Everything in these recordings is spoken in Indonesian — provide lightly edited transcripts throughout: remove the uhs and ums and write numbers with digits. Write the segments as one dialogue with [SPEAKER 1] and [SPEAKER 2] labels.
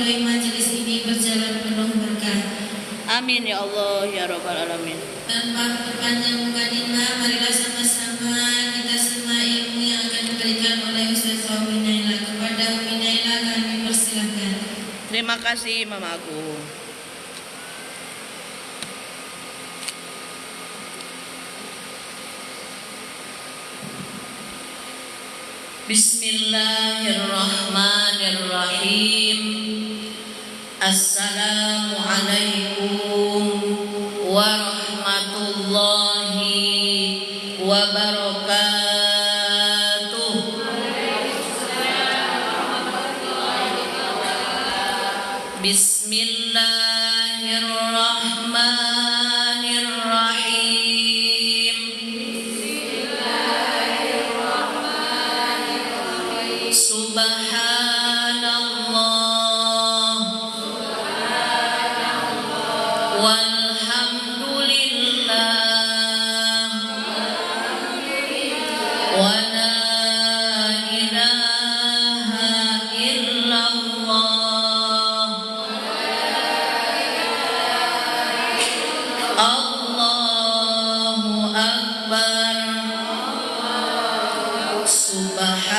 [SPEAKER 1] ridhoi majelis ini berjalan penuh berkah.
[SPEAKER 2] Amin ya Allah ya Rabbal Alamin.
[SPEAKER 1] Tanpa berpanjang mukadimah, marilah sama-sama kita semua ilmu yang akan diberikan oleh Ustazah Umi Naila. Kepada Umi Naila kami persilahkan.
[SPEAKER 2] Terima kasih Mama Agung. Bismillahirrahmanirrahim. Assalamualaikum warahmatullahi wabarakatuh. Bismillahirrahmanirrahim. Subhanallah walhamdulillah wa la ilaha illallah. Allahu akbar. Subhanallah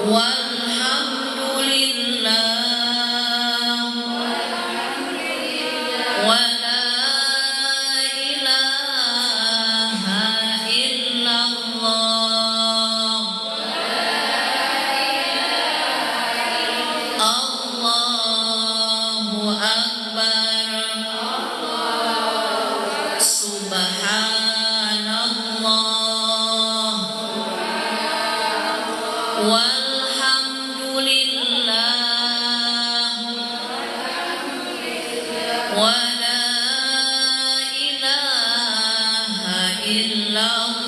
[SPEAKER 2] walhamdulillah wa la ilaha illallah. Allahu akbar. Subhanallah walhamdulillah wa la ilaha illallah.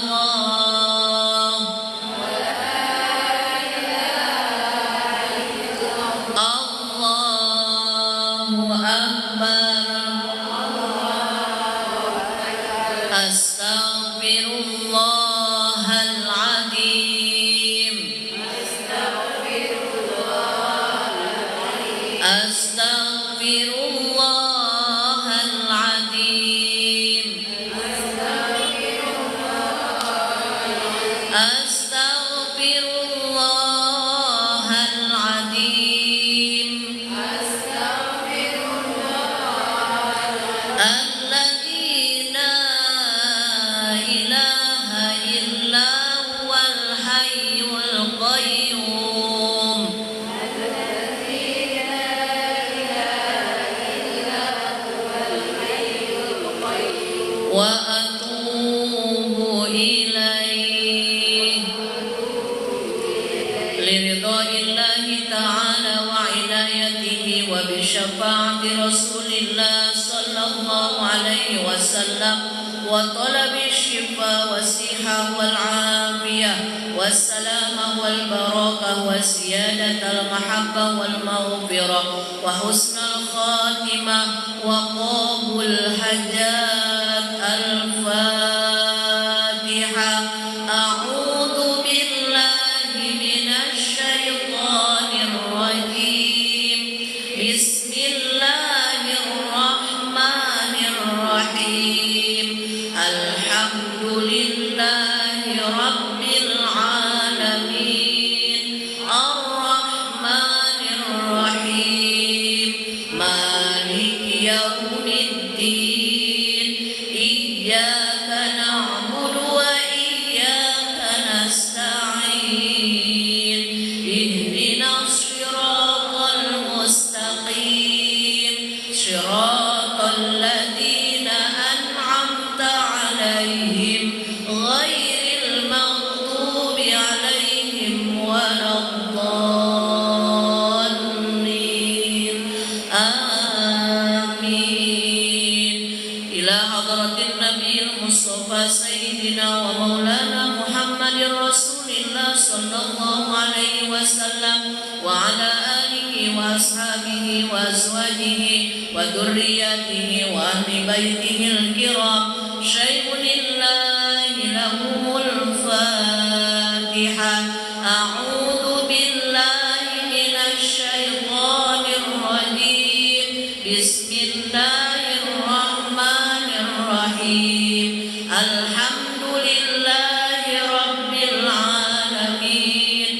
[SPEAKER 2] Allahu akbar. Astaghfirullahaladzim. Astaghfirullahaladzim. Astaghfirullahaladzim. Alladzi la ilaha illa huwal hayyul qayyum. Wa atubu ilaih liridaillahi ta'ala wa inayatihi wa bisyafaati rasulillah sallallahu alaihi wasallam wa talabi syifa wa siha wal afiyah wa salama wal barakah wa ziyadatal mahabbah wal maghfirah wa husnul khatimah wa qabul hajat al-Fatiha. A'udzu billahi minasy syaithanir rajim. Bismillahirrahmanirrahim. Alhamdulillahi rabbil alamin. Ar-Rahmanir Rahim. Maliki yaumiddin. Iyyaka na'budu wa iyyaka nasta'in. Ihdinas siratal mustaqim. Siratal ladzina an'amta 'alaihim ghairil maghdubi 'alaihim waladdallin. Amin. Ila hadratin nabiyil mustafa sayyidina wa maulana Muhammadir Rasulillah sallallahu alaihi wasallam wa ala alihi wa ashabihi wa azwajihi wa dhurriyyatihi wa ahli baitihil kiram. Syai'unillahi lahumul Fatiha. أعوذ بالله من الشيطان الرجيم بسم الله الرحمن الرحيم الحمد لله رب العالمين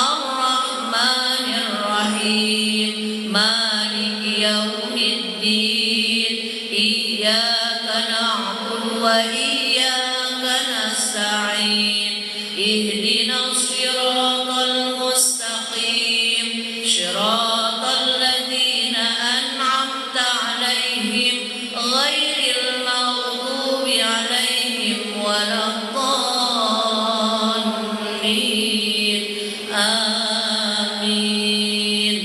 [SPEAKER 2] الرحمن الرحيم مالك يوم الدين إياك نعبد وإياك نستعين اهدنا الصراط المستقيم صراط الذين أنعمت عليهم غير المغضوب عليهم ولا الضالين آمين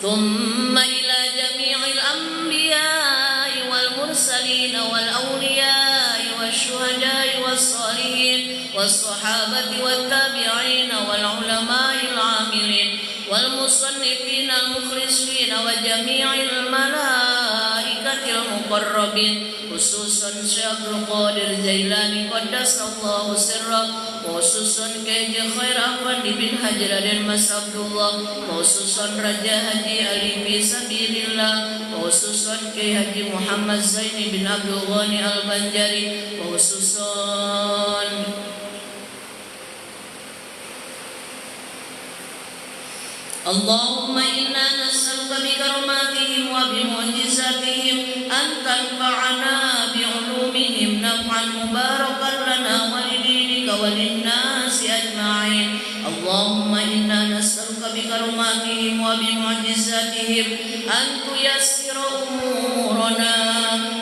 [SPEAKER 2] ثم إلى جميع الأنبياء والمرسلين والأولياء والشهداء والصالحين والصحابة والتابعين والعلماء العاملين والمصنفين المخلصين وجميع الملائكة المقربين خصوصا شيخ القادر الجيلاني قدس الله سره خصوصا كيج خير أفندي بن حجر Mas Abdullah خصوصا Raja Haji Ali fi Sabilillah خصوصا Kiai Haji Muhammad Zaini bin Abdul Ghani Al-Banjari خصوصا اللهم إنا نسألك بكرماتهم وبمعجزاتهم أن تنفعنا بعلومهم نفعا مباركا لنا ولدينك وللناس أجمعين اللهم إنا نسألك بكرماتهم وبمعجزاتهم أن تيسر أمورنا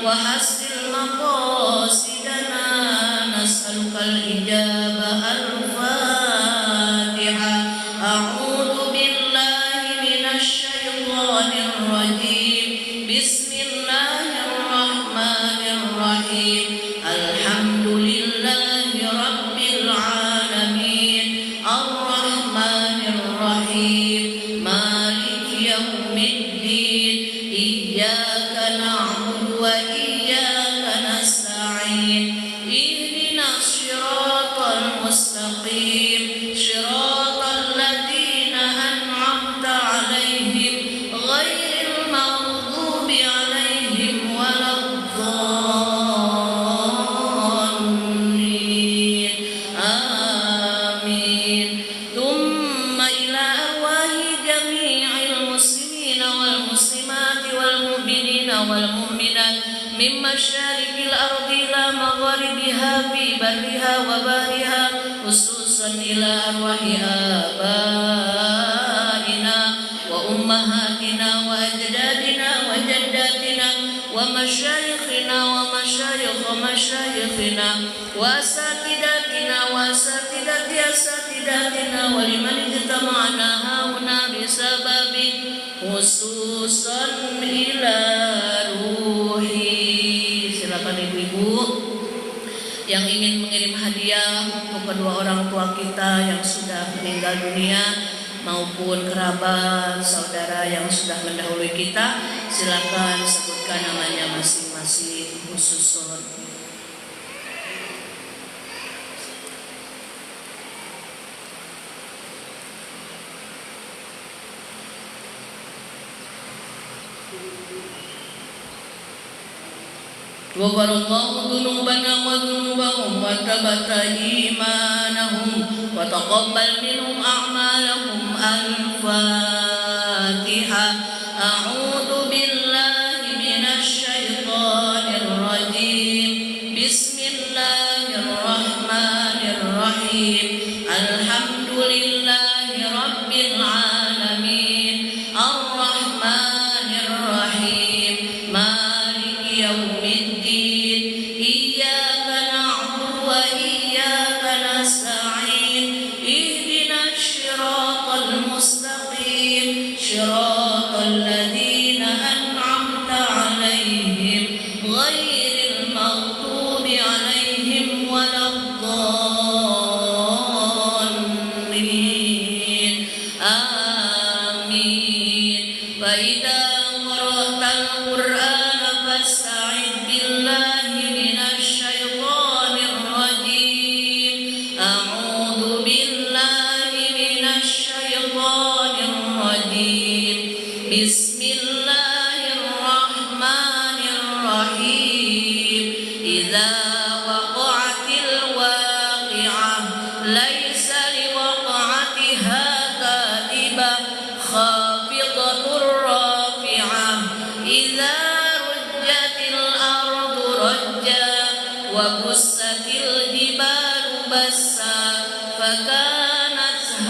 [SPEAKER 2] وحسن مقاصدنا نسألك الإجابة الفاتحة أعوذ بالله من الشيطان الرجيم بسم الله الرحمن الرحيم الحمد لله رب العالمين الرحمن الرحيم مالك يوم الدين إياك نعبد وإياك نستعين اهدنا الصراط المستقيم صراط الذين أنعمت عليهم غير المغضوب عليهم ولا الضالين آمين ثم إلى أرواح جميع المسلمين والمسلمات والمؤمنين والمؤمنات من مشارق الأرض إلى مغاربها في برها وبحرها خصوصا إلى أرواح آبائنا وأمهاتنا وأجدادنا وجداتنا ومشايخنا ومشايخ مشايخنا وأساتذتنا وأساتذة أساتذتنا ولمن اجتمعنا هنا بسبب خصوصا إلى روحي. Silakan ibu-ibu yang ingin mengirim hadiah untuk kedua orang tua kita yang sudah meninggal dunia maupun kerabat saudara yang sudah mendahului kita, silakan sebutkan namanya masing-masing khususon. Wabarallahu dzunubana wa dzunubahum wa tabata imanahum wa taqabbal minhum a'malahum al-Fatihah. A'udzu billahi minasy syaithanir rajim. Bismillahirrahmanirrahim. Alhamdulillahi rabbil alamin. Ar-Rahmanir Rahim. Maliki yaumiddin. Iyyaka na'budu wa iyyaka nasta'in. Ihdinas siratal mustaqim. Shiratal ladzina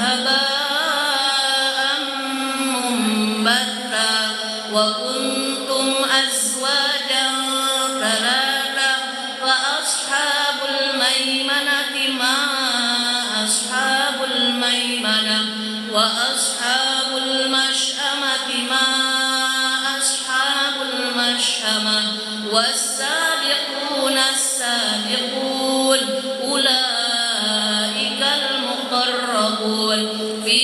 [SPEAKER 2] هباء منبثا وكنتم أزواجا ثلاثا فأصحاب الميمنة ما أصحاب الميمنة وأصحاب المشأمة ما أصحاب المشأمة والسابقون السابقون أولئك المقربون في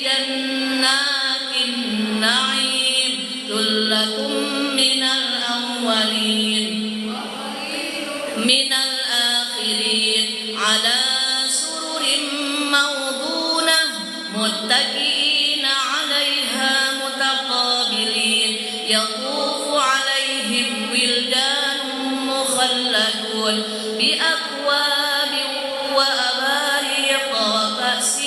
[SPEAKER 2] جنات النعيم ثلة من الأولين من الآخرين على سرر موضونة متكئين عليها متقابلين يطوف عليهم ولدان مخلدون بأكواب وأباريق وكأس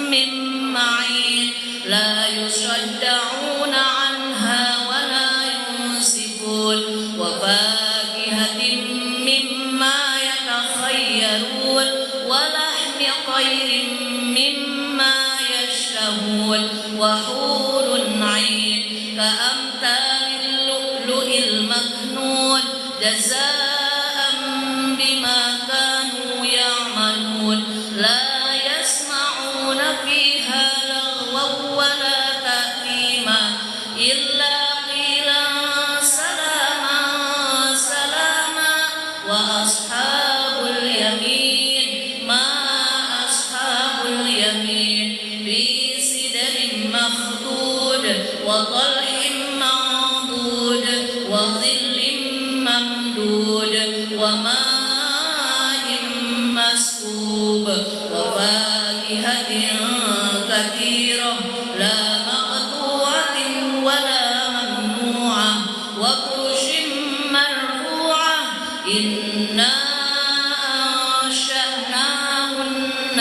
[SPEAKER 2] من معين لا يصدعون عنها ولا ينزفون وفاكهة مما يتخيرون ولحم طير مما يشتهون وحور عين كأمثال اللؤلؤ المكنون جزاء بما كانوا يعملون لا يسمعون فيها لغوا ولا تأثيما إلا قيلا سلاما سلاما وأصحاب اليمين ما أصحاب اليمين في سدر مخضود وطلح منضود وظل ممدود وماء مسكوب وفاكهة كثيرة لا مقطوعة ولا ممنوعة وفرش مرفوعة إنا أنشأناهن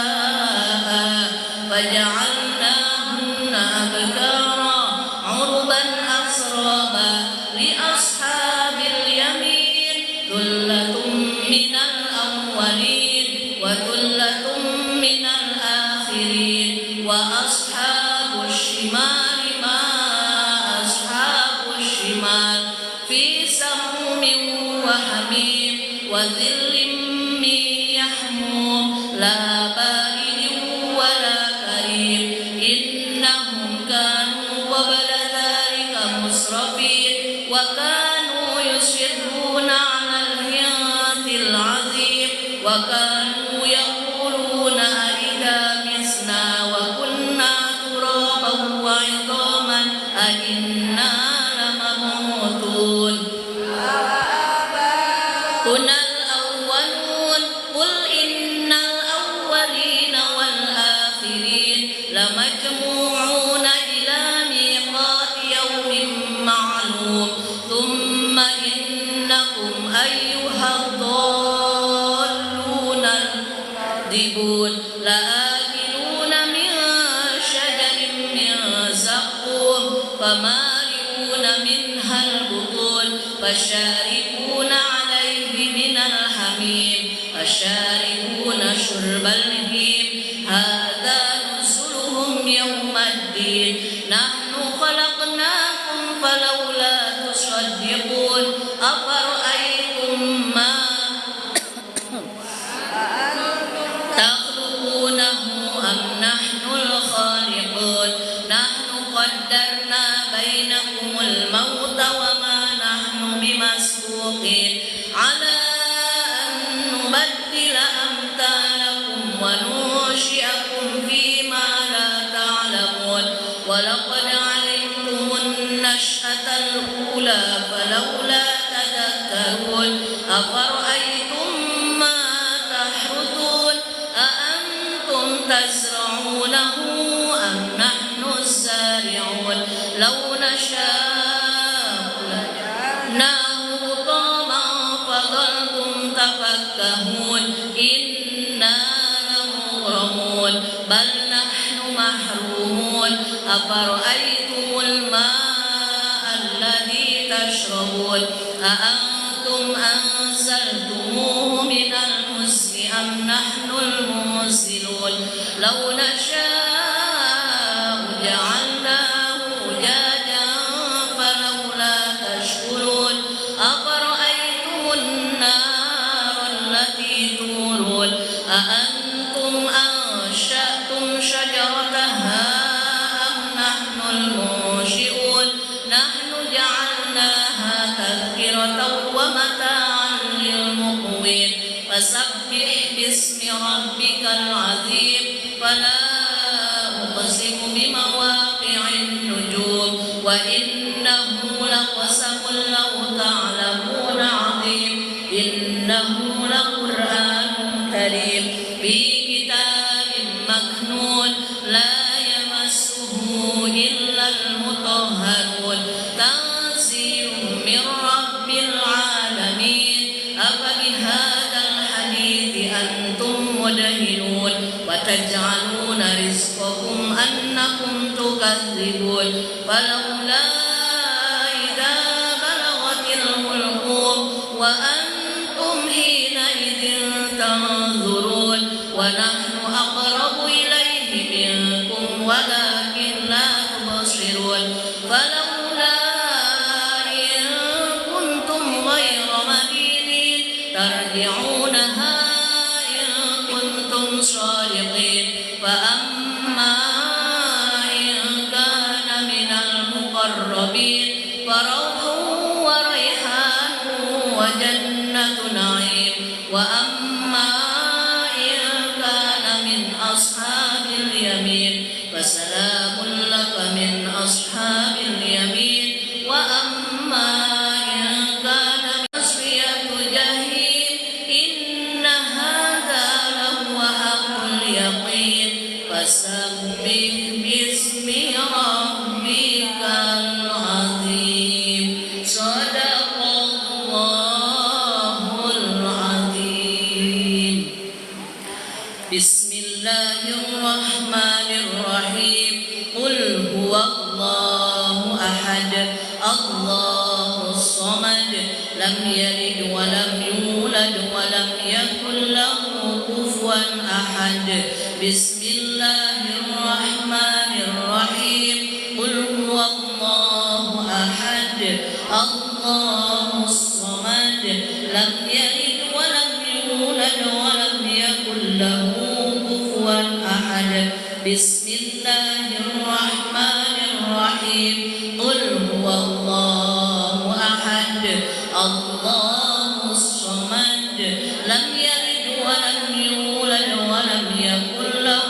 [SPEAKER 2] إنشاء فجعلناهن أبكارا عربا أترابا لأصحاب اليمين ثلة من الأولين وثلة من الآخرين وأصحاب الشمال ما أصحاب الشمال في سموم وحميم وظل من يحموم لا بارد ولا كريم إنهم كانوا قبل ذلك مسرفين وكانوا يصرون على الحنث العظيم وكانوا يقولون أئذا متنا وكنا ترابا وعظاما أئنا لمبعوثون هنا الأولون قل إن الأولين والآخرين لمجموعون إلى ميقات يوم معلوم ثم إنكم أيها الضالون المكذبون لآكلون من شجر من زقوم فمالئون منها البطون فشاربون عليه من الحميم فشاربون شرب الهيم هذا نزلهم يوم الدين نحن خلقناكم فلولا تصدقون أفرأيتم ما تخلقونه أم نحن الخالقون نحن قدرنا بينكم الموت وما نحن بمسبوقين على أن نبدل أمثالكم وننشئكم فيما لا تعلمون ولقد علمتم النشأة الأولى فلولا تذكرون أفرأيتم ما تحرثون أأنتم تزرعونه أم نحن الزارعون لو نشاء لجعلناه حطاما فظلتم تفكهون إنا لمغرمون بل نحن محرومون أفرأيتم الماء الذي تشربون أأنتم أنزلتموه من المزن أم نحن المنزلون لو نشاء جعلناه أجاجا فلولا تشكرون أفرأيتم النار التي تورون أأنتم أنشأتم شجرتها أم نحن المنشئون نحن جعلناها تذكرة ومتاعا للمقوين فسبح باسم ربك العظيم فلا أقسم بمواقع النجوم وإنه لقسم لو تعلمون عظيم إنه لقرآن كريم في كتاب مكنون لا يمسه إلا المطهرون تنزيل من رب العالمين أفبهذا الحديث أنتم مدهنون وتجعلون رزقكم أنكم تكذبون فلولا إذا بلغت الحلقوم وأنتم حينئذ تنظرون ونحن أقرب إليه منكم ولكن لا تبصرون فلولا إن كنتم غير مدينين ترجعونها إن كنتم صادقين فأما إن كان من المقربين فروح وريحان وجنة نعيم وأما إن كان من أصحاب اليمين فسلام لك من أصحاب اليمين وأما إن كان من تصفية جحيم إن هذا لهو حق اليقين فسبح باسم ربك العظيم صدق الله العظيم بسم الله الرحمن الرحيم قل هو الله أحد الله الصمد لم يلد ولم يولد ولم يكن له كفوا أحد بسم الله الرحمن الرحيم قل هو الله أحد الله الصمد لم يلد ولم يولد ولم يكن له كفوا أحد بسم الله الرحمن الرحيم قل هو الله أحد الله الصمد لم يلد ولم يولد ولم يكن له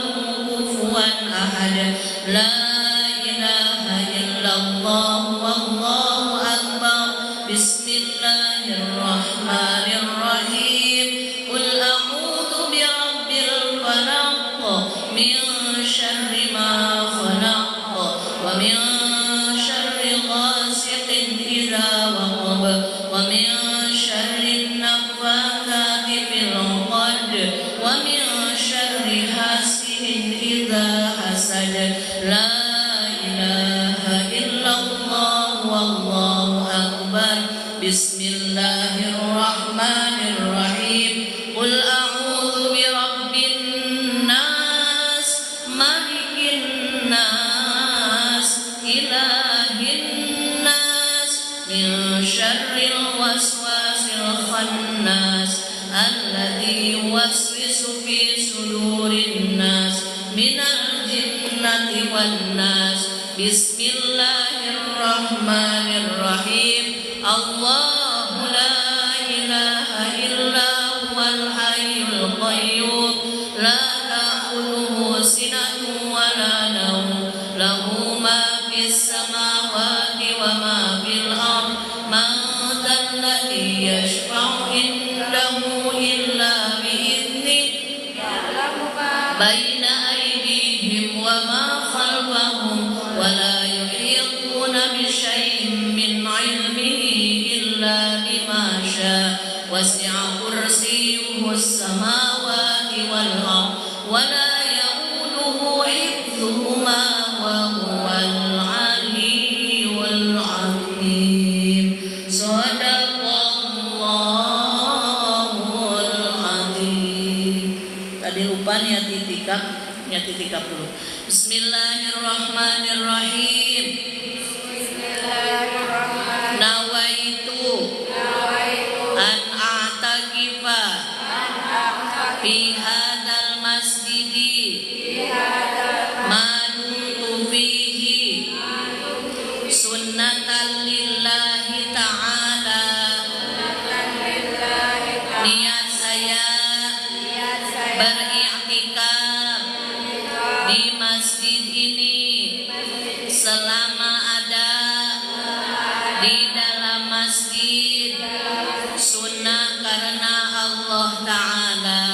[SPEAKER 2] كفوا أحد لا إله إلا الله والله أكبر بسم الله الرحمن الرحيم قل أعوذ برب الفلق من شر ما خلق ومن شر غاسق إذا وقب ومن شر النفاثات في العقد ومن شر حاسد إذا حسد لا إله إلا الله والله أكبر بسم الله الرحمن الرحيم قل أعوذ برب الناس ملك الناس إله الناس من شر الوسواس الخناس الذي يوسوس في صدور الناس من الجنة والناس بسم الله الرحمن الرحيم الله لا إله إلا هو الحي القيوم لا تأخذه سنة ولا نوم له ما في السماوات وما في الأرض من ذا الذي يشفع عنده إلا بإذنه بين أيديهم وما خلفهم ولا يحيطون بشيء من علمه إلا I'tikaf dulu. Bismillahirrahmanirrahim. Nawaitu an a'takifa fi hadzal masjidi ma dumtu fihi sunnatan lillahi ta'ala. Niat saya beriktikaf di masjid ini selama ada di dalam masjid, sunnah karena Allah Ta'ala.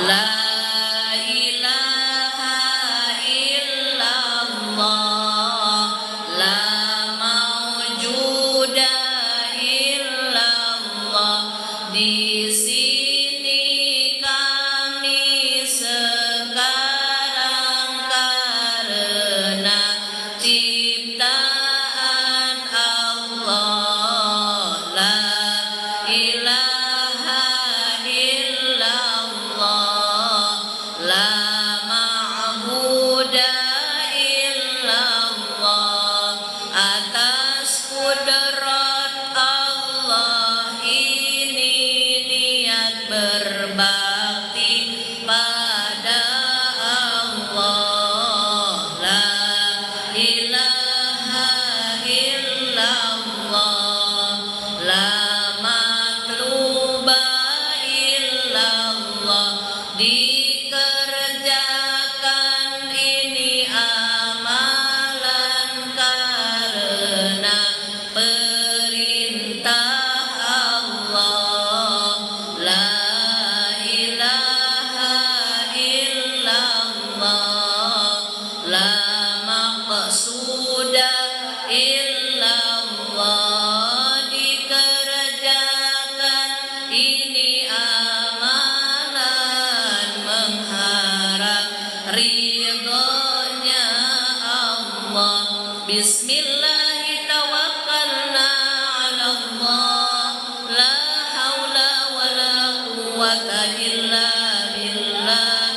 [SPEAKER 2] La ilaha illallah, la mawjuda illallah. Di sini kami sekarang karena ciptaan Allah. La ilaha illallah, la ma'buda illallah. Atas kudrat Allah ini niat berbakti pada Allah. La ilaha illallah, la matluba illallah. Dikerjakan ini amalan karena perintah Allah. La ilaha illallah, la maqsuda illallah. Dikerjakan ini amalan mengharap ridhonya Allah. Bismillah tawakkalna 'ala Allah, la haula wala quwwata illa billah.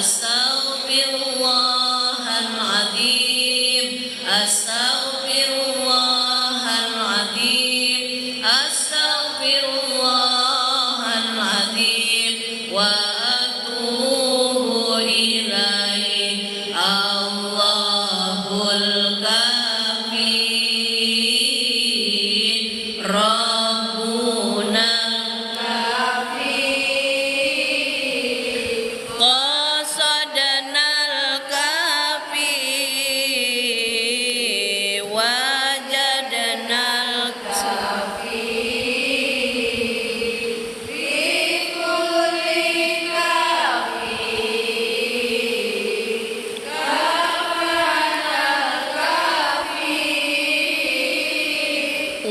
[SPEAKER 2] Astaghfirullahal azim, astaghfirullahal azim, astaghfirullahal azim wa atubu ilaihi. Allahul kafi Rabbuna qasadanal kafi wajadanal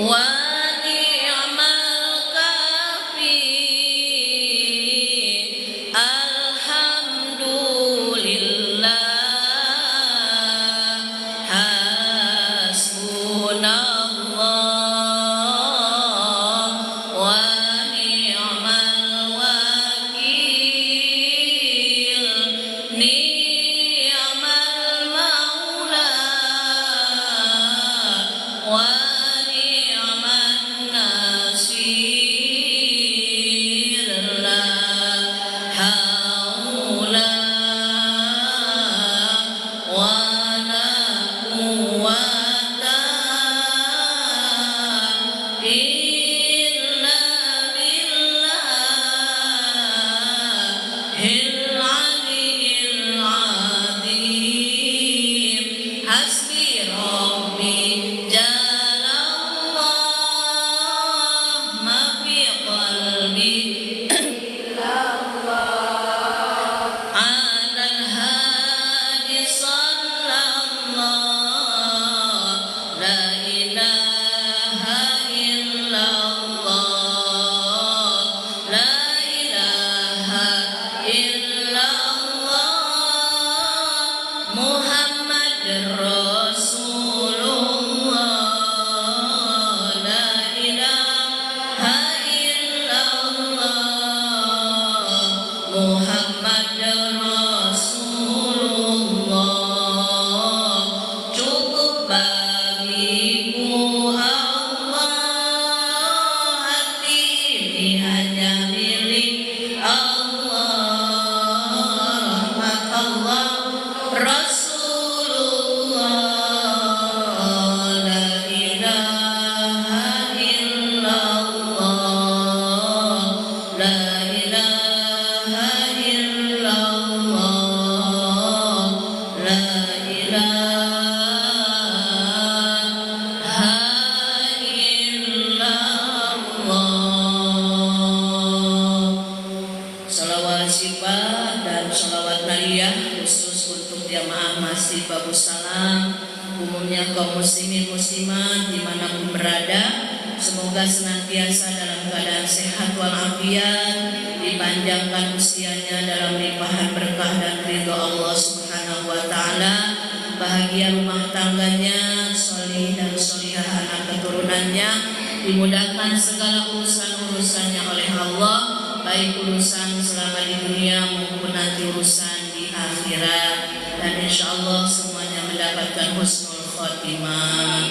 [SPEAKER 2] wa ni'mal kafi. Alhamdulillah, hasbunallah wa ni'mal wakil. Ni'mal maula wa ni'man nasir. La haula wala quwwata illa billahil aliyyil azim. Hasbi rabbi jalallah, ma fi qalbi alal hadi sallallahu. La ilaha illallah, la ilaha illallah, Muhammad Rasulullah. La ilaha illallah, Muhammad Rasulullah, cukup bagiku Allah, hati ini hanya milik Allah, rahmat Allah Rasulullah, la ilaha illallah, la ilaha illallah, la ilaha illallah. Salawat sifat dan salawat nariyah khusus untuk jamaah Masjid Babus Salam, umumnya kaum muslimin muslimat dimanapun berada, semoga senantiasa dalam keadaan sehat walafiat, dipanjangkan usianya dalam limpahan berkah dan ridho Allah Subhanahu wa Ta'ala, bahagia rumah tangganya, sholih dan sholihah anak keturunannya, dimudahkan segala urusan-urusannya oleh Allah, baik urusan selama di dunia maupun nanti urusan di akhirat, dan insya Allah semuanya mendapatkan husnul khotimah.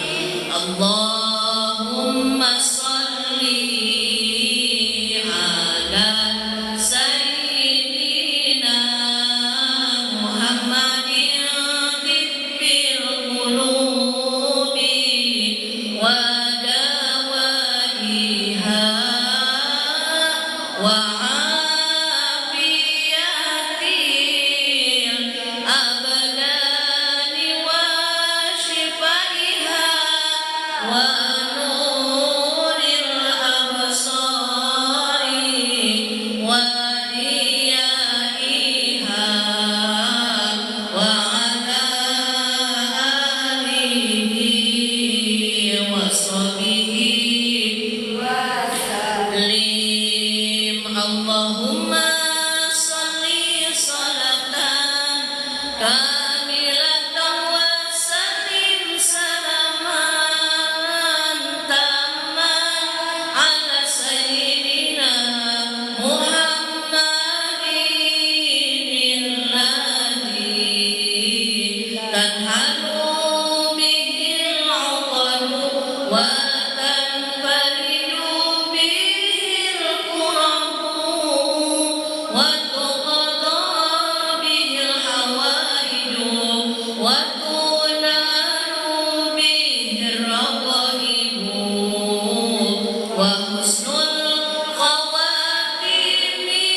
[SPEAKER 2] Allahumma sholli ala sayyidina Muhammadin tibbil qulubi wa dawaiha wa afiyatil abdani wa shifaiha wa nuril absari wa diyaiha wa ala alihi wa sahbihi lim. Allahumma sholli sholatan kamilatan wa sallim salaman tamman ala sayyidina Muhammadin alladhi tanhalu bihil 'uqadu wa tanfaridu bihil qurabu wa tuqada bihil hawaidu wa tunalu bihir raqaibu wa husnul khawatimi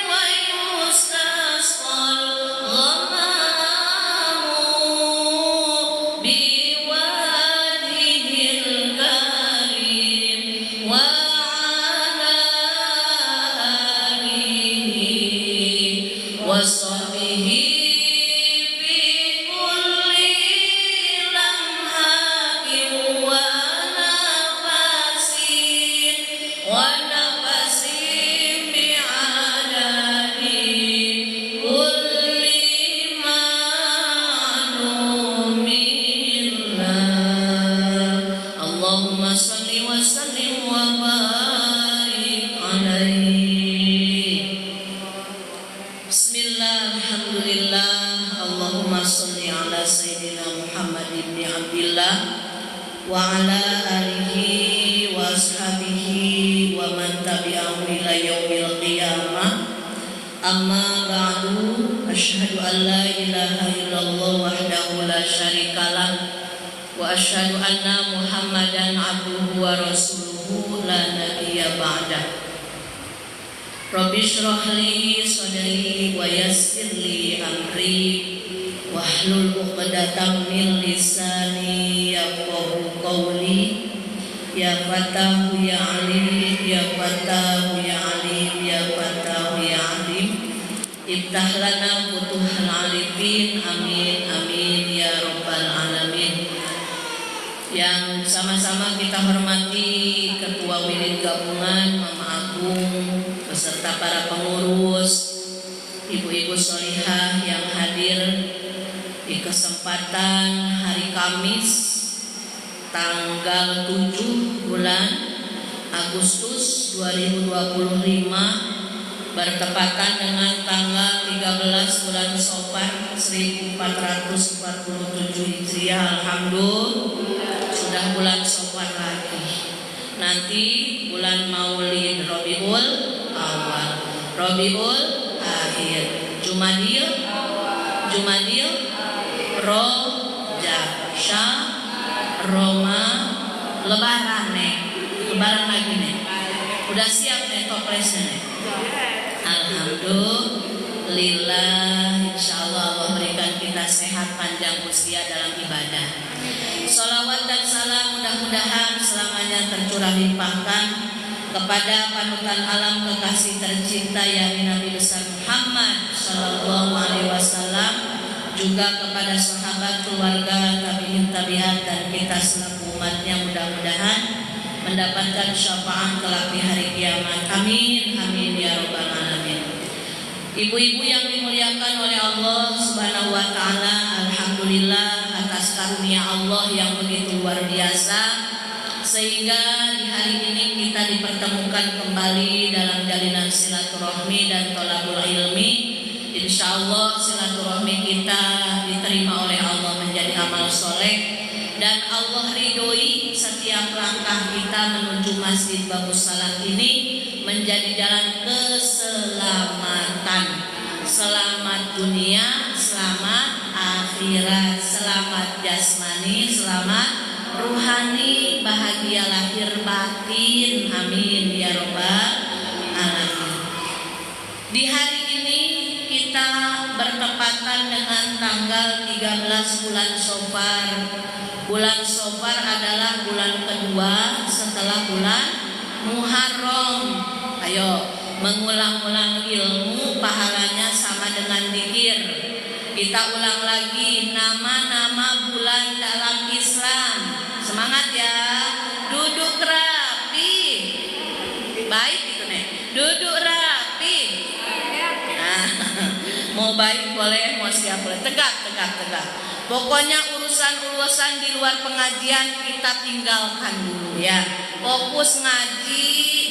[SPEAKER 2] wa yustasqal ghamamu biwajhil karim wa ala alihi wa sahbihi fi kulli lamhatin wa nafasin bi'adadi kulli ma'lumillah. Allahumma sholli wa sallim wa barik alaihi. Bismillah, alhamdulillah, Allahumma sholli ala sayyidina Muhammad ibn Abdillah wa ala alihi wa ashabihi wa man tabi'ahum ila yaumil qiyamah. Amma ba'du, asyhadu an la ilaha illallah wahdahu la syarikalah wa asyhadu anna Muhammadan abduhu wa rasuluhu la nabiyya ba'dah. Rabbi shrah li sadri wa yassir li amri wahlul 'uqdatam min lisani yafqahu qawli. Ya Fatahu ya Alim, ya Fatahu ya Alim, ya Fatahu ya Alim, iftah lana futuhal arifin, amin amin ya rabbal alamin. Yang sama-sama kita hormati Ketua Wirid Gabungan Mama Agung beserta para pengurus, ibu-ibu sholihah yang hadir di kesempatan hari Kamis tanggal 7 bulan Agustus 2025 bertepatan dengan tanggal 13 bulan Safar 1447 Hijriah. Alhamdulillah sudah bulan Safar lagi. Nanti bulan Maulid Rabiul Awal, Rabiul Akhir, Jumadil, Rojab, Syah, Roma, Lebaran lagi nih. Udah siap nih toplesnya nih. Alhamdulillah, insyaallah Allah berikan kita sehat panjang usia dalam ibadah. Sholawat dan salam mudah-mudahan selamanya tercurah limpahkan kepada panutan alam kekasih tercinta yakni Nabi besar Muhammad Sallallahu Alaihi Wasallam, juga kepada sahabat, keluarga, tabi'in, tabi'at, dan kita selaku umatnya mudah-mudahan mendapatkan syafaat kelak di hari kiamat. Amin, amin ya robbal alamin. Ibu-ibu yang dimuliakan oleh Allah Subhanahu wa taala, alhamdulillah atas karunia Allah yang begitu luar biasa sehingga di hari ini kita dipertemukan kembali dalam jalinan silaturahmi dan thalabul ilmi. Insyaallah silaturahmi kita diterima oleh Allah menjadi amal soleh dan Allah ridhoi setiap langkah kita menuju Masjid Babus Salam ini menjadi jalan keselamatan. Selamat dunia, selamat akhirat, selamat jasmani, selamat ruhani, bahagia lahir batin. Amin ya robbal alamin. Di hari ini kita bertepatan dengan tanggal 13 bulan Safar. Bulan Safar adalah bulan kedua setelah bulan Muharram. Ayo, mengulang-ulang ilmu pahalanya sama dengan zikir. Kita ulang lagi nama-nama bulan dalam Islam. Semangat ya. Duduk rapi. Baik gitu nih. Duduk rapi. Nah, mau baik boleh, mau siap boleh. Tegak. Pokoknya urusan-urusan di luar pengajian kita tinggalkan dulu ya. Fokus ngaji,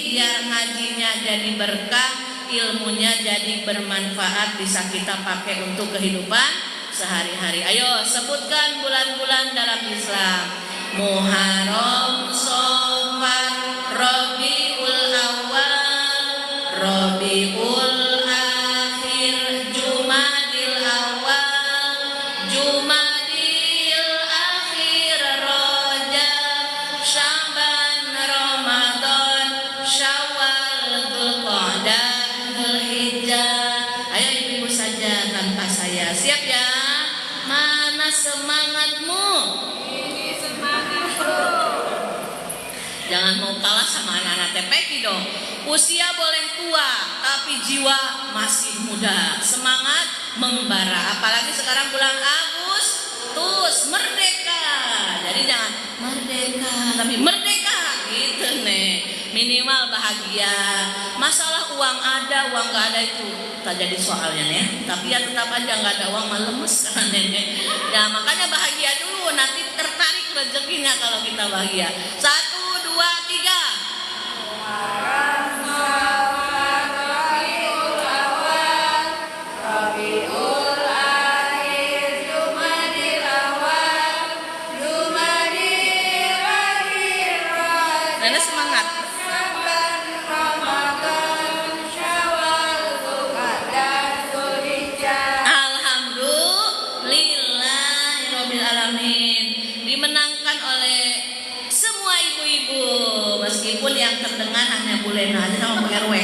[SPEAKER 2] biar ngajinya jadi berkah, ilmunya jadi bermanfaat, bisa kita pakai untuk kehidupan sehari-hari. Ayo sebutkan bulan-bulan dalam Islam. Muharram, Safar, Rabiul Awal, Rabiul Akhir, Jumadil Awal, Jumadil Akhir, Rajab, Syaban, Ramadan, Syawal, Dzulqa'dah, Dzulhijjah. Ayo ibu saja tanpa saya. Siap ya? Mana semangatmu?
[SPEAKER 3] Ini semangatku.
[SPEAKER 2] Jangan mau kalah sama anak-anak TPQ dong. Usia boleh tua, tapi jiwa masih muda. Semangat membara. Apalagi sekarang bulan Agustus, merdeka. Jadi jangan merdeka, tapi merdeka gitu nih. Minimal bahagia. Masalah uang ada, uang gak ada itu tak jadi soalnya ya. Tapi ya tetap aja gak ada uang malemes kan nenek. Ya makanya bahagia dulu, nanti tertarik rezekinya kalau kita bahagia. 1, 2, 3.
[SPEAKER 3] Muharram, Safar, Rabiul Awal, Rabiul Akhir, Jumadil Awal, Jumadil Akhir,
[SPEAKER 2] Nenek semangat.
[SPEAKER 3] Syaban, Ramadan, Syawal, Dzulqa'dah, Dzulhijjah.
[SPEAKER 2] Alhamdulillahirabbil alamin. Dimenangkan oleh semua ibu-ibu, meskipun yang terdengar hanya Bu Lena aja sama Bu RW,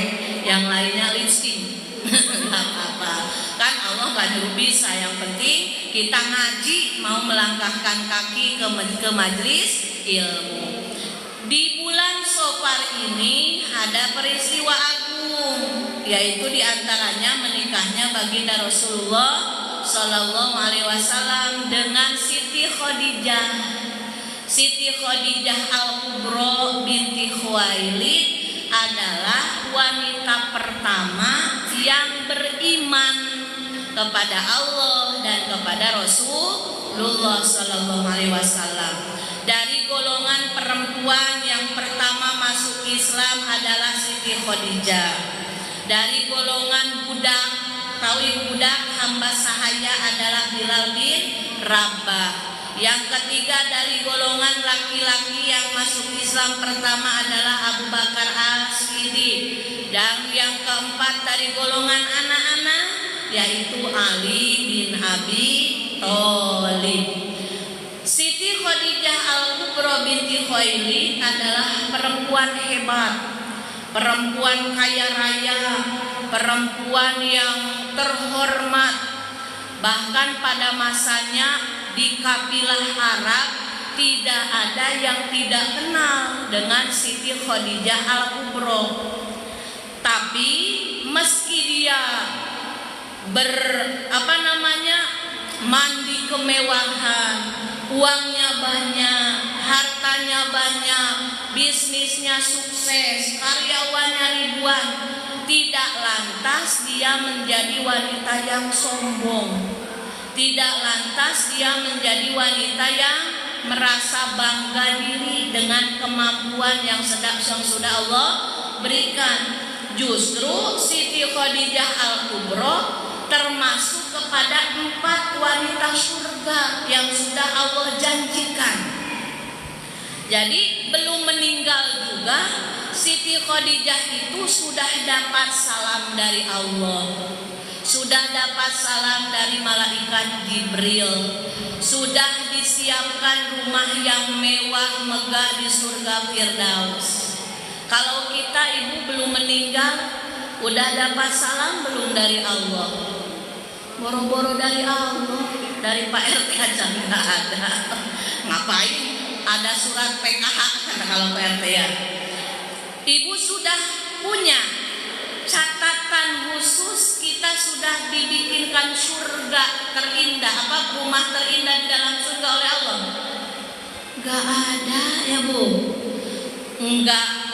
[SPEAKER 2] yang lainnya lipsting. Nggak apa-apa, kan Allah gak nyuruh bisa. Yang penting kita ngaji, mau melangkahkan kaki ke majelis ilmu. Di bulan Safar ini ada peristiwa agung, yaitu diantaranya menikahnya baginda Rasulullah Sallallahu Alaihi Wasallam dengan Siti Khadijah. Siti Khadijah Al-Kubro binti Khuwailid adalah wanita pertama yang beriman kepada Allah dan kepada Rasulullah Sallallahu Alaihi Wasallam. Dari golongan perempuan yang pertama masuk Islam adalah Siti Khadijah. Dari golongan budak, tahu budak hamba sahaya adalah Bilal bin Rabah. Yang ketiga dari golongan laki-laki yang masuk Islam pertama adalah Abu Bakar As-Siddiq. Dan yang keempat dari golongan anak-anak yaitu Ali bin Abi Thalib. Siti Khadijah Al-Kubra binti Khuwailid adalah perempuan hebat, perempuan kaya raya, perempuan yang terhormat. Bahkan pada masanya di kabilah Arab tidak ada yang tidak kenal dengan Siti Khadijah Al-Kubra. Tapi meski dia mandi kemewahan, uangnya banyak, hartanya banyak, bisnisnya sukses, karyawannya ribuan, tidak lantas dia menjadi wanita yang sombong. Tidak lantas dia menjadi wanita yang merasa bangga diri dengan kemampuan yang sudah Allah berikan. Justru Siti Khadijah Al-Kubra termasuk kepada 4 wanita surga yang sudah Allah janjikan. Jadi belum meninggal juga Siti Khadijah itu sudah dapat salam dari Allah, sudah dapat salam dari malaikat Jibril, sudah disiapkan rumah yang mewah megah di surga Firdaus. Kalau kita ibu belum meninggal, udah dapat salam belum dari Allah? Boro-boro dari Allah, dari Pak RT aja nggak ada. Ngapain ada surat PKH kalau Pak RT ya? Ibu sudah punya catatan khusus, kita sudah dibikinkan surga terindah, rumah terindah di dalam surga oleh Allah. Gak ada ya Bu,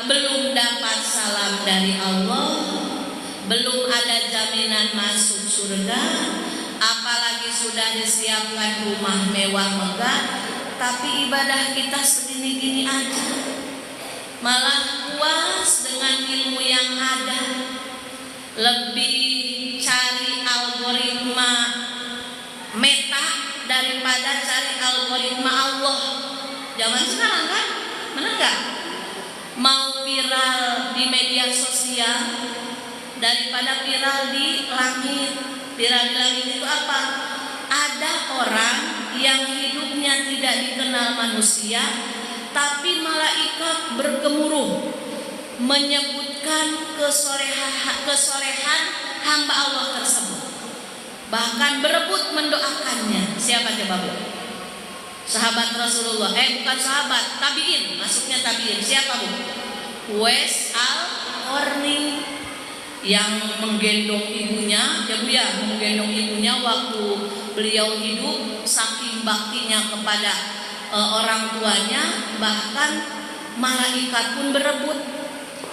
[SPEAKER 2] belum dapat salam dari Allah, belum ada jaminan masuk surga, apalagi sudah disiapkan rumah mewah megah, tapi ibadah kita segini-gini aja, malah puas dengan ilmu yang ada, lebih cari algoritma meta daripada cari algoritma Allah. Zaman sekarang kan, benar nggak? Mau viral di media sosial daripada viral di langit. Viral di langit itu apa? Ada orang yang hidupnya tidak dikenal manusia, tapi malaikat bergemuruh menyebutkan kesolehan hamba Allah tersebut, bahkan berebut mendoakannya. Siapa coba Bu? Sahabat Rasulullah, bukan sahabat, tabiin, masuknya tabiin. Siapa Bu? Uwais Al-Qarni yang menggendong ibunya, ya Bu ya, menggendong ibunya waktu beliau hidup, saking baktinya kepada orang tuanya, bahkan malaikat pun berebut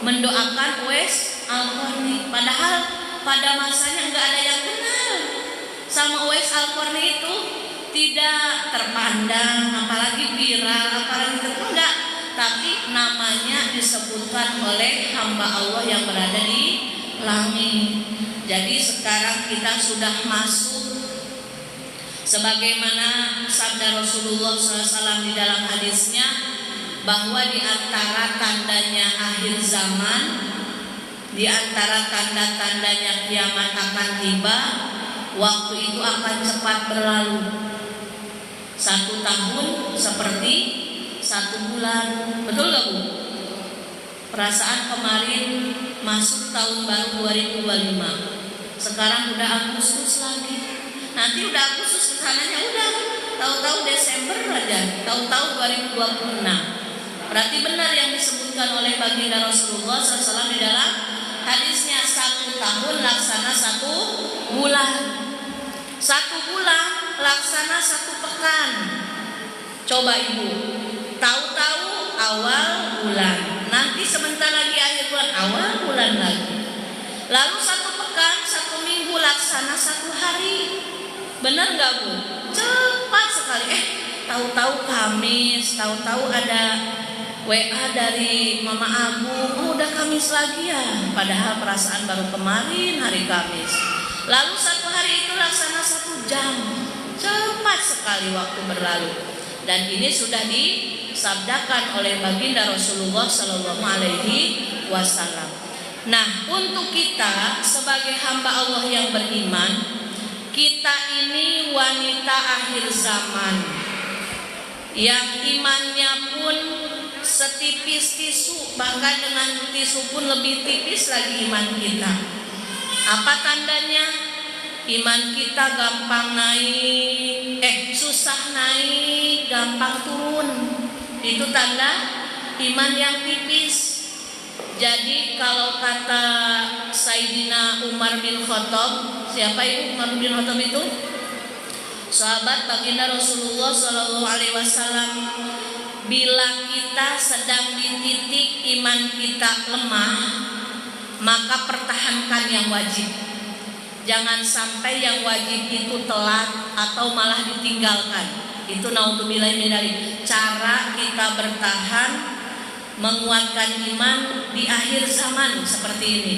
[SPEAKER 2] mendoakan Uwais Al-Qarni. Padahal pada masanya nggak ada yang kenal sama Uwais Al-Qarni itu, tidak terpandang, apalagi viral, apalagi enggak, tapi namanya disebutkan oleh hamba Allah yang berada di langit. Jadi sekarang kita sudah masuk sebagaimana sabda Rasulullah SAW di dalam hadisnya, bahwa di antara tandanya akhir zaman, di antara tanda-tandanya kiamat akan tiba, waktu itu akan cepat berlalu. 1 tahun seperti 1 bulan. Betul gak Bu? Perasaan kemarin masuk tahun baru 2025, sekarang udah Agustus lagi. Nanti udah Agustus kesananya udah tahu-tahu Desember aja, tahu-tahu 2026. Berarti benar yang disebutkan oleh baginda Rasulullah SAW di dalam hadisnya, 1 tahun laksana 1 bulan, 1 bulan laksana 1 pekan. Coba Ibu, tahu-tahu awal bulan, nanti sebentar lagi akhir bulan, awal bulan lagi, lalu 1 pekan, 1 minggu laksana 1 hari. Benar nggak Bu? Cepat sekali. Tahu-tahu Kamis, tahu-tahu ada WA dari Mama Agung, oh udah Kamis lagi ya, padahal perasaan baru kemarin hari Kamis. Lalu satu hari itu laksana 1 jam, cepat sekali waktu berlalu. Dan ini sudah disabdakan oleh baginda Rasulullah Sallallahu Alaihi Wasallam. Nah, untuk kita sebagai hamba Allah yang beriman, kita ini wanita akhir zaman yang imannya pun setipis tisu, bahkan dengan tisu pun lebih tipis lagi iman kita. Apa tandanya? Iman kita gampang naik, susah naik, gampang turun. Itu tanda iman yang tipis. Jadi kalau kata Sayyidina Umar bin Khattab, siapa itu Umar bin Khattab itu? Sahabat baginda Rasulullah Sallallahu Alaihi Wasallam. Bila kita sedang di titik iman kita lemah, maka pertahankan yang wajib. Jangan sampai yang wajib itu telat atau malah ditinggalkan. Itu naudzubillah min dzalik. Cara kita bertahan menguatkan iman di akhir zaman seperti ini.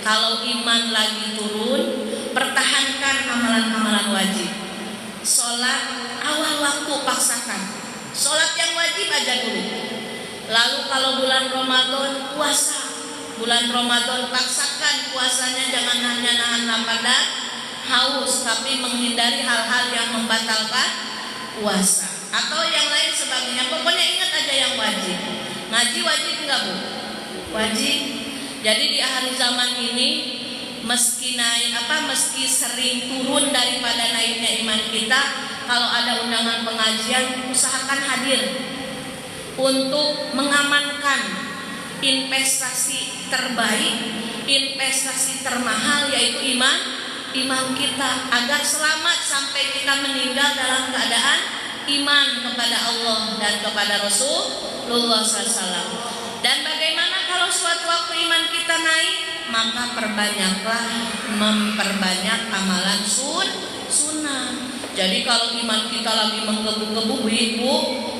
[SPEAKER 2] Kalau iman lagi turun, pertahankan amalan-amalan wajib. Sholat awal waktu paksakan. Sholat yang wajib aja dulu. Lalu kalau bulan Ramadan puasa, bulan Ramadan paksakan puasanya, jangan hanya nahan lapar dan haus, tapi menghindari hal-hal yang membatalkan puasa atau yang lain sebagainya. Pokoknya ingat aja yang wajib. Ngaji wajib enggak Bu? Wajib. Jadi di akhir zaman ini meski sering turun daripada naiknya iman kita, kalau ada undangan pengajian usahakan hadir untuk mengamankan investasi terbaik, investasi termahal yaitu iman kita, agar selamat sampai kita meninggal dalam keadaan iman kepada Allah dan kepada Rasulullah SAW. Dan bagaimana kalau suatu waktu iman kita naik, maka memperbanyak amalan sunnah. Jadi kalau iman kita lagi menggebu-gebu Bu,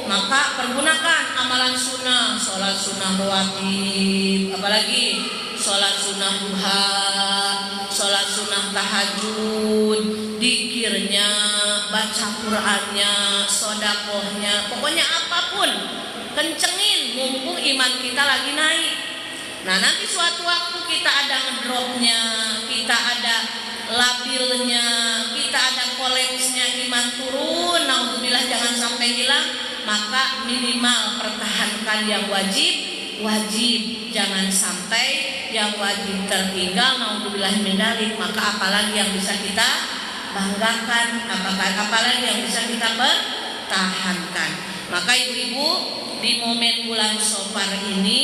[SPEAKER 2] maka pergunakan amalan sunnah, sholat sunnah rawatib, apalagi sholat sunnah duha, sholat sunnah tahajud, dzikirnya, baca Qur'annya, sodakohnya, pokoknya apapun kencengin mumpung iman kita lagi naik. Nah nanti suatu waktu kita ada ngedropnya, kita ada labilnya, kita ada kolapsnya, iman turun, naudzubillah jangan sampai hilang, maka minimal pertahankan yang wajib, jangan sampai yang wajib tertinggal, naudzubillah min dzalik. Maka apalagi yang bisa kita banggakan, apalagi yang bisa kita pertahankan. Maka ibu-ibu, di momen bulan Safar ini,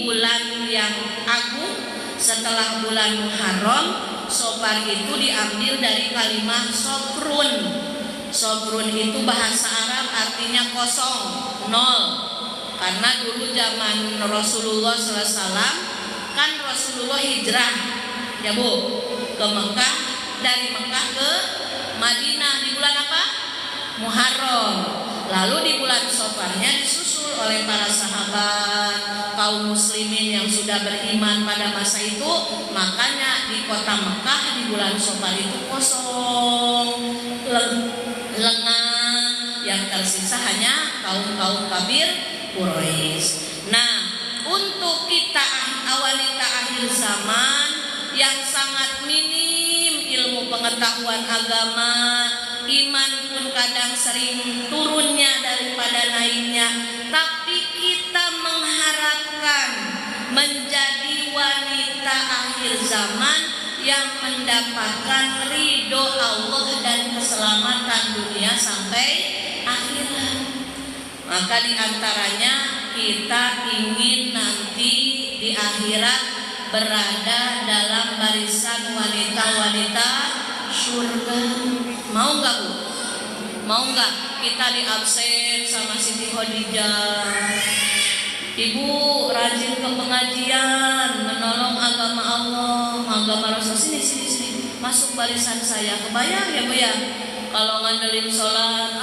[SPEAKER 2] bulan yang agung setelah bulan Muharram, Safar itu diambil dari kalimat sobrun. Sobrun itu bahasa Arab artinya kosong, nol. Karena dulu zaman Rasulullah SAW, kan Rasulullah hijrah, ya Bu, ke Mekah, dari Mekah ke Madinah di bulan apa? Muharram. Lalu di bulan Safarnya disusul oleh para sahabat, kaum muslimin yang sudah beriman pada masa itu. Makanya di kota Mekah di bulan Safar itu kosong, lengang, yang tersisa hanya kaum kafir Quraisy. Nah, untuk kita wanita akhir zaman yang sangat minim ilmu pengetahuan agama, iman pun kadang sering turunnya daripada naiknya, tapi kita mengharapkan menjadi wanita akhir zaman yang mendapatkan ridho Allah dan keselamatan dunia sampai akhirat. Maka diantaranya kita ingin nanti di akhirat berada dalam barisan wanita-wanita surga. Mau nggak Bu? Mau nggak kita diabsen sama Siti Khadijah? Ibu rajin ke pengajian, menolong agama Allah, agama Rasul. Sini, masuk barisan saya. Kebayang ya Bu ya? Kalau ngandelin sholat,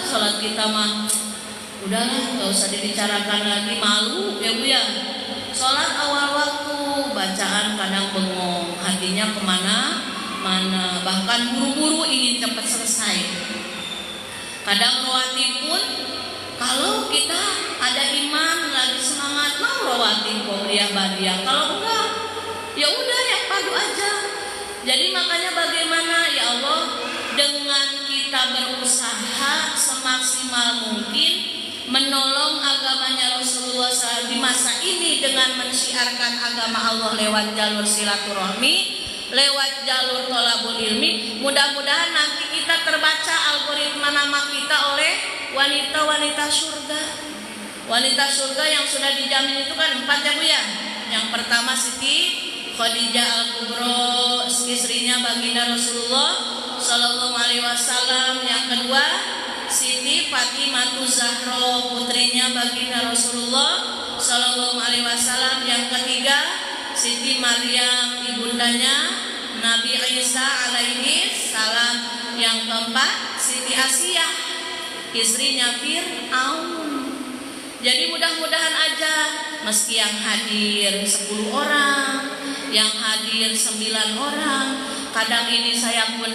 [SPEAKER 2] sholat kita mah udahlah nggak usah dibicarakan lagi, malu ya Bu ya. Sholat awal waktu, bacaan kadang bengong, hatinya kemana-mana, bahkan buru-buru ingin cepat selesai. Kadang rawatib pun, kalau kita ada iman lagi semangat mau rawatib qobliyah ba'diyah, kalau enggak ya udah yang padu aja. Jadi makanya bagaimana ya Allah, dengan kita berusaha semaksimal mungkin menolong agamanya Rasulullah SAW di masa ini dengan mensyiarkan agama Allah lewat jalur silaturahmi, lewat jalur thalabul ilmi. Mudah-mudahan nanti kita terbaca algoritma nama kita oleh wanita-wanita surga. Wanita surga yang sudah dijamin itu kan 4 ya Bu ya. Yang pertama Siti Khadijah Al-Kubro, istrinya baginda Rasulullah Sallallahu Alaihi Wasallam. Yang kedua Siti Fatimah Zahra, putrinya baginda Rasulullah Sallallahu Alaihi Wasallam. Yang ketiga Siti Maryam, ibundanya Nabi Isa alaihi salam. Yang keempat Siti Asiyah, istrinya Fir'aun. Jadi mudah-mudahan aja meski yang hadir 10 orang, yang hadir 9 orang, kadang ini saya pun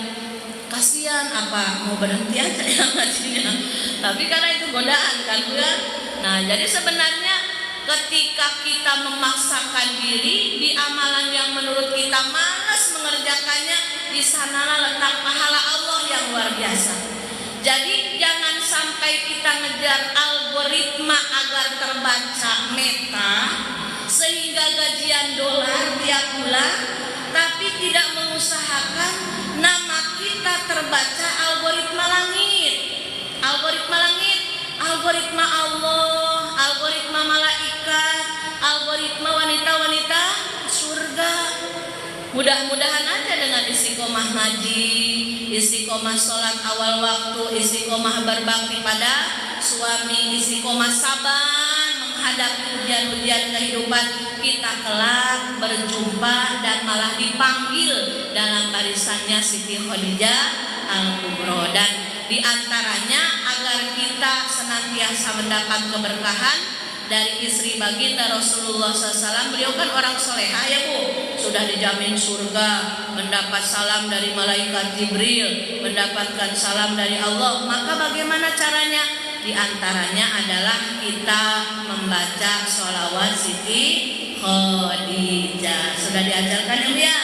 [SPEAKER 2] kasihan, apa mau berhenti aja ya ngajinya. Tapi karena itu godaan kan Bu ya. Nah, jadi sebenarnya ketika kita memaksakan diri di amalan yang menurut kita malas mengerjakannya, di sanalah letak pahala Allah yang luar biasa. Jadi jangan sampai kita ngejar algoritma agar terbaca meta sehingga gajian dolar tiap bulan, tapi tidak mengusahakan nama kita terbaca algoritma langit. Algoritma langit, algoritma Allah, algoritma malaikat, algoritma wanita-wanita surga. Mudah-mudahan aja dengan istiqomah ngaji, istiqomah sholat awal waktu, istiqomah berbakti pada suami, istiqomah sabar menghadapi ujian-ujian kehidupan, kita kelak berjumpa dan malah dipanggil dalam barisannya Siti Khadijah Al-Kubro. Dan diantaranya agar kita senantiasa mendapat keberkahan dari istri baginda Rasulullah SAW. Beliau kan orang soleha ya Bu, sudah dijamin surga, mendapat salam dari malaikat Jibril, mendapatkan salam dari Allah. Maka bagaimana caranya? Di antaranya adalah kita membaca sholawat Siti Khadijah. Sudah diajarkan ya Bu ya?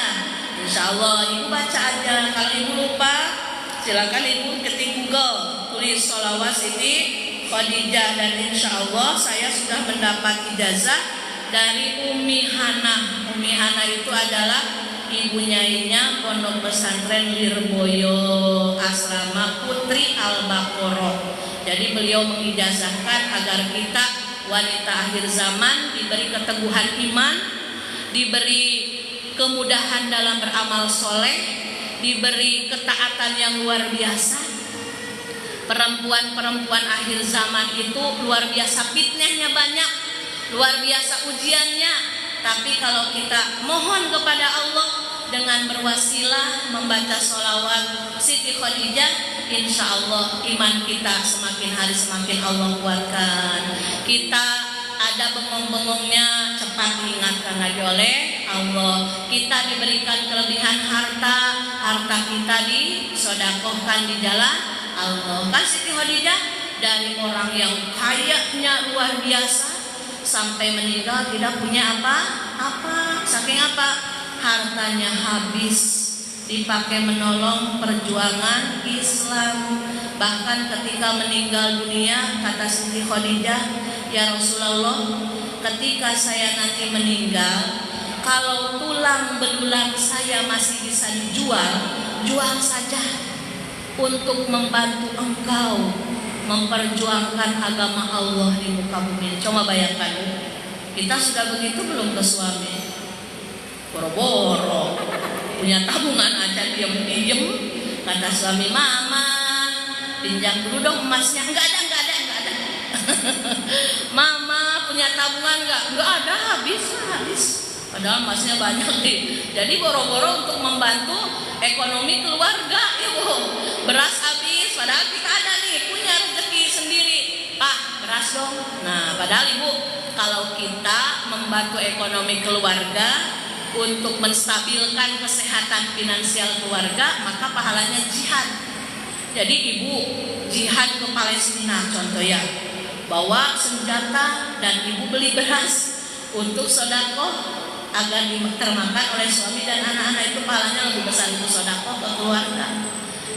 [SPEAKER 2] Insya Allah Ibu baca aja. Kalau Ibu lupa silakan Ibu ketik Google, tulis sholawat Siti Khadijah, dan insya Allah saya sudah mendapat ijazah dari Umi Hana. Umi Hana itu adalah ibu nyainya Pondok Pesantren Lirboyo Asrama Putri Al-Baqarah. Jadi beliau mengijazahkan agar kita wanita akhir zaman diberi keteguhan iman, diberi kemudahan dalam beramal soleh, diberi ketaatan yang luar biasa. Perempuan-perempuan akhir zaman itu luar biasa fitnahnya banyak, luar biasa ujiannya. Tapi kalau kita mohon kepada Allah dengan berwasilah membaca sholawat Siti Khadijah, insya Allah iman kita semakin hari semakin Allah kuatkan. Kita ada bengong-bengongnya cepat diingatkan lagi oleh Allah. Kita diberikan kelebihan harta, harta kita disodakohkan di jalan Allah. Kan Siti Khadijah dari orang yang kayanya luar biasa sampai meninggal tidak punya apa-apa. Saking apa? Hartanya habis dipakai menolong perjuangan Islam. Bahkan ketika meninggal dunia kata Siti Khadijah, ya Rasulullah, ketika saya nanti meninggal, kalau tulang belulang saya masih bisa dijual, jual saja untuk membantu engkau memperjuangkan agama Allah di muka bumi. Coba bayangkan, kita sudah begitu belum ke suami, boro-boro punya tabungan aja diem-diem. Kata suami, mama pinjam dulu dong emasnya. Enggak ada. Mama punya tabungan enggak ada, habis. Padahal emasnya banyak nih. Jadi boro-boro untuk membantu ekonomi keluarga ya Bu. Beras habis, padahal kita ada nih punya rezeki sendiri. Pak, beras Padahal Ibu, kalau kita membantu ekonomi keluarga untuk menstabilkan kesehatan finansial keluarga, maka pahalanya jihad. Jadi Ibu jihad ke Palestina contoh ya, bawa senjata dan Ibu beli beras untuk sedekah agar termakan oleh suami dan anak-anak, itu pahalanya lebih besar Ibu sedekah ke keluarga.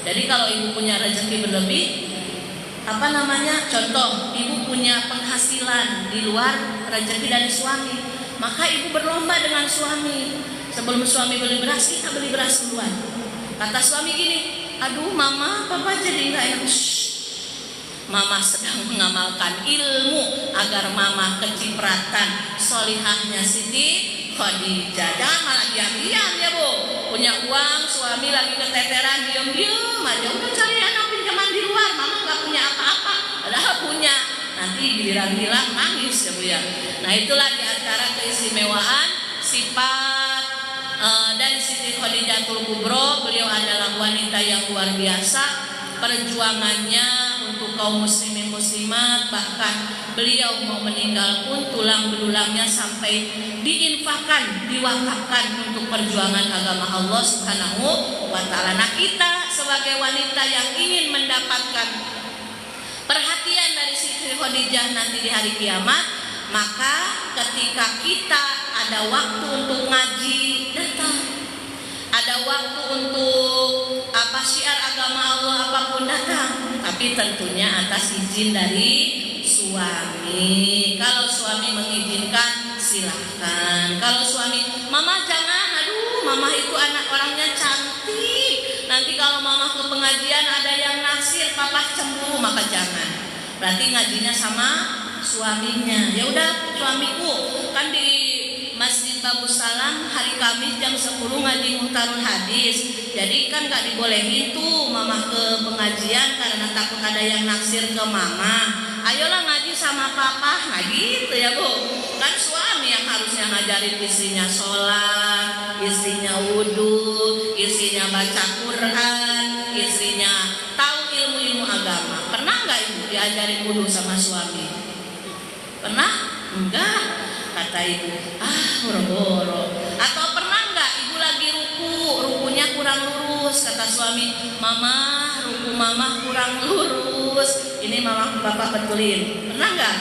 [SPEAKER 2] Jadi kalau Ibu punya rezeki berlebih, contoh Ibu punya penghasilan di luar rezeki dari suami, maka Ibu berlomba dengan suami. Sebelum suami beli beras, kita beli beras duluan. Kata suami gini, aduh mama, papa jadi nggak enak. Mama sedang mengamalkan ilmu agar mama kecipratan solihahnya Siti Khadijah. Jangan malah diam-diam ya Bu. Punya uang, suami lagi keteteran, diam-diam aja. Udah cari anak pinjaman di luar, mama nggak punya apa-apa, padahal punya. Nanti giliran bilang nangis ya Bu ya. Nah itulah diantara keistimewaan sifat dari Siti Khadijatul Kubro. Beliau adalah wanita yang luar biasa. Perjuangannya untuk kaum muslimin muslimat, bahkan beliau mau meninggal pun tulang belulangnya sampai diinfakkan, diwakafkan untuk perjuangan agama Allah Subhanahu wa ta'ala. Nah kita sebagai wanita yang ingin mendapatkan perhatian dari Siti Khadijah nanti di hari kiamat, maka ketika kita ada waktu untuk ngaji, datang. Ada waktu untuk syiar agama Allah apapun, datang. Tapi tentunya atas izin dari suami. Kalau suami mengizinkan silahkan. Kalau suami, mama jangan, aduh mama itu anak orangnya cantik, nanti kalau mama ke pengajian ada yang naksir, papa cemburu, maka jangan. Berarti ngajinya sama suaminya. Ya udah suamiku kan di Masjid Bagus Salam hari Kamis jam 10 ngaji Muhtarul Hadis. Jadi kan gak dibolehin tuh mama ke pengajian karena takut ada yang naksir ke mama. Ayolah ngaji sama papa. Nah gitu ya Bu. Kan suami yang harusnya ngajarin istrinya sholat, istrinya wudhu, istrinya baca Quran, istrinya tahu ilmu-ilmu agama. Pernah gak Ibu diajarin wudhu sama suami? Pernah? Enggak. Kata Ibu, boro-boro. Atau pernah nggak Ibu lagi rukunya kurang lurus, kata suami, mama ruku mama kurang lurus, ini mama bapak betulin. Pernah nggak?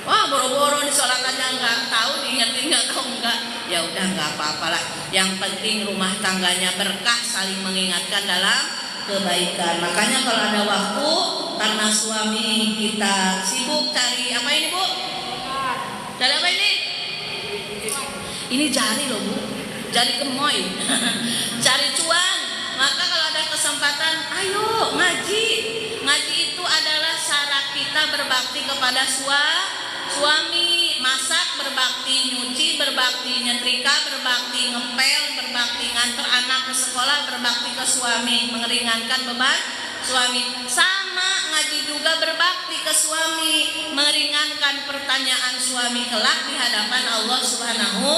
[SPEAKER 2] Wah boro-boro disolatannya nggak tahu, diingetin nggak tahu nggak. Ya udah nggak apa-apalah. Yang penting rumah tangganya berkah, saling mengingatkan dalam kebaikan. Makanya kalau ada waktu, karena suami kita sibuk cari apa ini Bu? Cari apa ini? Ini jari loh Bu, jari kemoy. Cari cuan. Maka kalau ada kesempatan, ayo ngaji. Ngaji itu adalah cara kita berbakti kepada suami. Masak berbakti, nyuci berbakti, nyetrika berbakti, ngepel berbakti, nganter anak ke sekolah berbakti ke suami, mengeringankan beban suami. Sama ngaji juga berbakti ke suami, meringankan pertanyaan suami kelak di hadapan Allah Subhanahu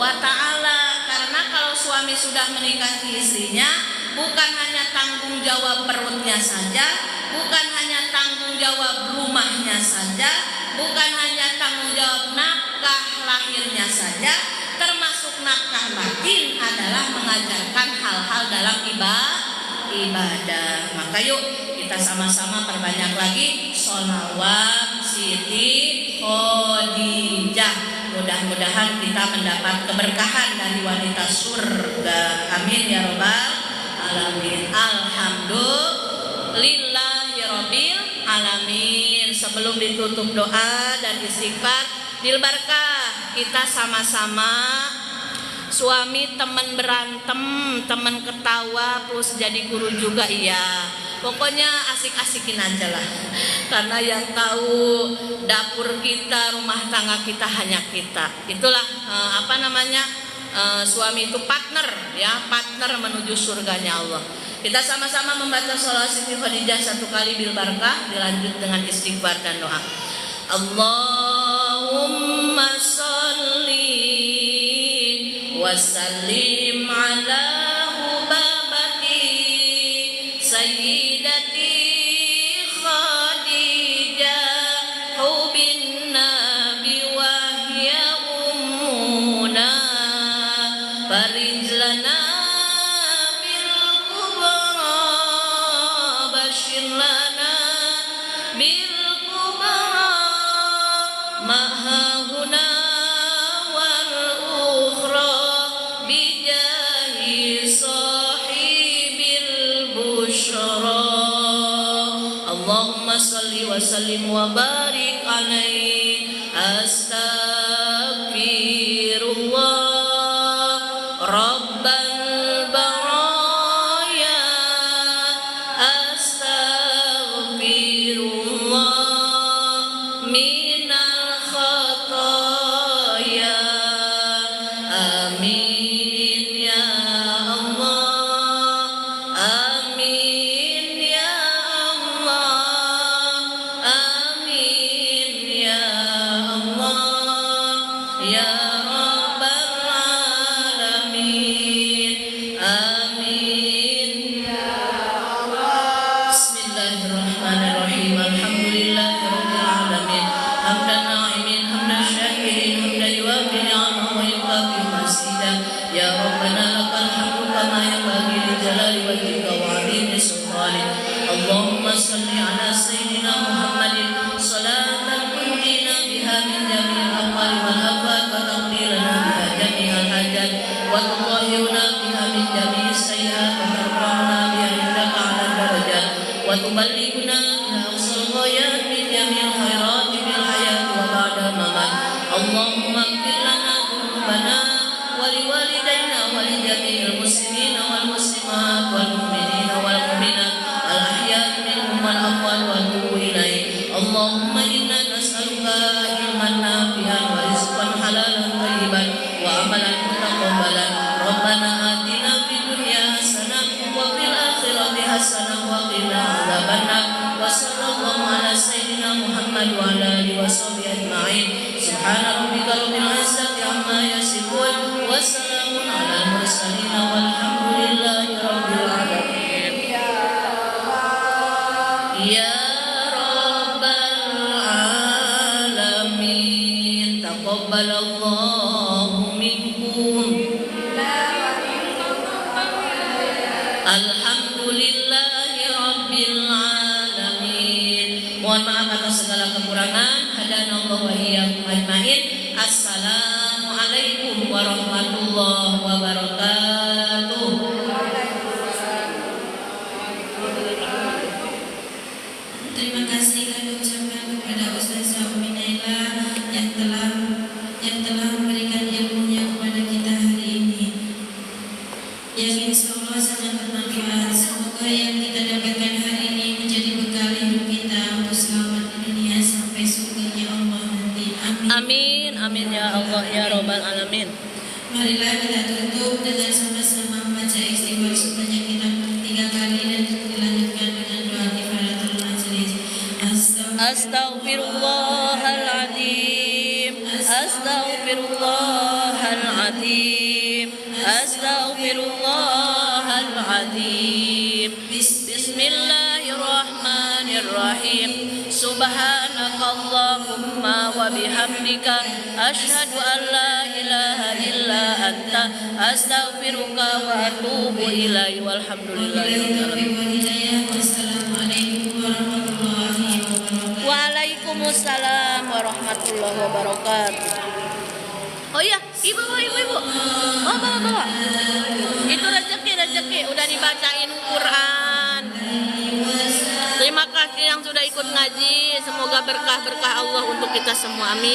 [SPEAKER 2] wa ta'ala. Karena kalau suami sudah menikahi istrinya, bukan hanya tanggung jawab perutnya saja, bukan hanya tanggung jawab rumahnya saja, bukan hanya tanggung jawab nafkah lahirnya saja, termasuk nafkah batin adalah mengajarkan hal-hal dalam ibadah. Maka yuk kita sama-sama perbanyak lagi sholawat Siti Khadijah. Mudah-mudahan kita mendapat keberkahan dari wanita surga. Amin ya robbal alamin. Alhamdulillahirabbil alamin. Sebelum ditutup doa dan istighfar, bil barkah kita sama-sama, suami teman berantem, teman ketawa, plus jadi guru juga iya. Pokoknya asik-asikin aja lah. Karena yang tahu dapur kita, rumah tangga kita hanya kita. Itulah suami itu partner ya, partner menuju surganya Allah. Kita sama-sama membaca sholawat Siti Khadijah 1 kali bil barkah, dilanjut dengan istighfar dan doa. Allahumma sholli wa sallim ala hubabati sayyidati Khadijah hubin lana bil kubara ma hahuna wal ukhra bijahi sahibil busyra. Allahumma salli wa sallim wa barik alaihi. Astaghfirullah Rabbal baraya. Astaghfirullah minal khataya. Amin ya Allah. Amin ya Allah. Amin ya Allah. Ya Rabbal alamin. Amin ya Allah. Bismillahirrahmanirrahim. Alhamdulillahirabbil alamin. Hamdan na'imin, hamdan syakirin, hamdan yuwafi ni'amahu wa yukafi masidah. Ya Rabbana lakal hamdu kama yanbaghi li jalali wajhika wa 'azimi sultanik. Allahumma salli ala sayyidina Muhammadin salatan tunjina biha min jami'il aqwali wal afat wa taqdirana biha jami'al hajat wa tutahhiruna biha min jami'is sayyi'at wa tarfa'una biha indaka 'ala darajat wa tuballighuna biha aqsal ghayat min jami'il khairati bil hayati wa ba'da mamat. Allahumma ighfir lana dhunubana wa liwalidayna wa li jami'il muslimina wal muslimat wal mu'minina wal mu'minat al ahya'i minhum wal amwat wa atubu ilaik. Allahumma inna nas'aluka ilman nafi'an wa rizqan halalan thayyiban wa amalan mutaqabbalan. Rabbana atina fid dunya hasanah wa fil akhirati hasanah wa qina adzabannar. Wa sallallahu ala sayyidina Muhammad wa ala alihi washabihi ajma'in. Subhana rabbika rabbil izzati amma yasifun wa salamun alal mursalin walhamdulillahi rabbil alamin. Ya Rabbal alamin. Taqabbalallahu minkum. Alhamdulillahi rabbil alamin. Mohon maaf atas segala kekurangan. Hadanallahu wa iyyakum ajmain. Assalamualaikum warahmatullahi wabarakatuh.
[SPEAKER 1] Terima kasih kami ucapkan kepada Ustazah Umi Naila yang telah memberikan ilmunya kepada kita hari ini, yang insya Allah sangat bermanfaat. Semoga yang kita dapatkan hari ini menjadi bekal hidup kita untuk selamat di dunia sampai surganya Allah nanti. Amin.
[SPEAKER 2] Amin, amin ya Allah ya Rabbal alamin.
[SPEAKER 1] Marilah kita tutup dengan sama-sama membaca istighfar sebanyak kita 3 kali dan dilanjutkan dengan doa kifaratul majelis.
[SPEAKER 2] Astaghfirullahaladzim. Astaghfirullahaladzim. Astaghfirullahaladzim. Bismillahirrahmanirrahim. Subhanakallahumma wa bihamdika asyhadu an la ilaha illa anta astaghfiruka wa atubu ilaik. Walhamdulillahirabbil
[SPEAKER 1] Wassalamualaikum warahmatullahi wabarakatuh.
[SPEAKER 2] Waalaikumsalam warahmatullahi wabarakatuh. Oh iya, ibu. Oh, bawa. Itu rezeki udah dibacain Quran. Terima kasih yang sudah ikut ngaji. Semoga berkah Allah untuk kita semua. Amin.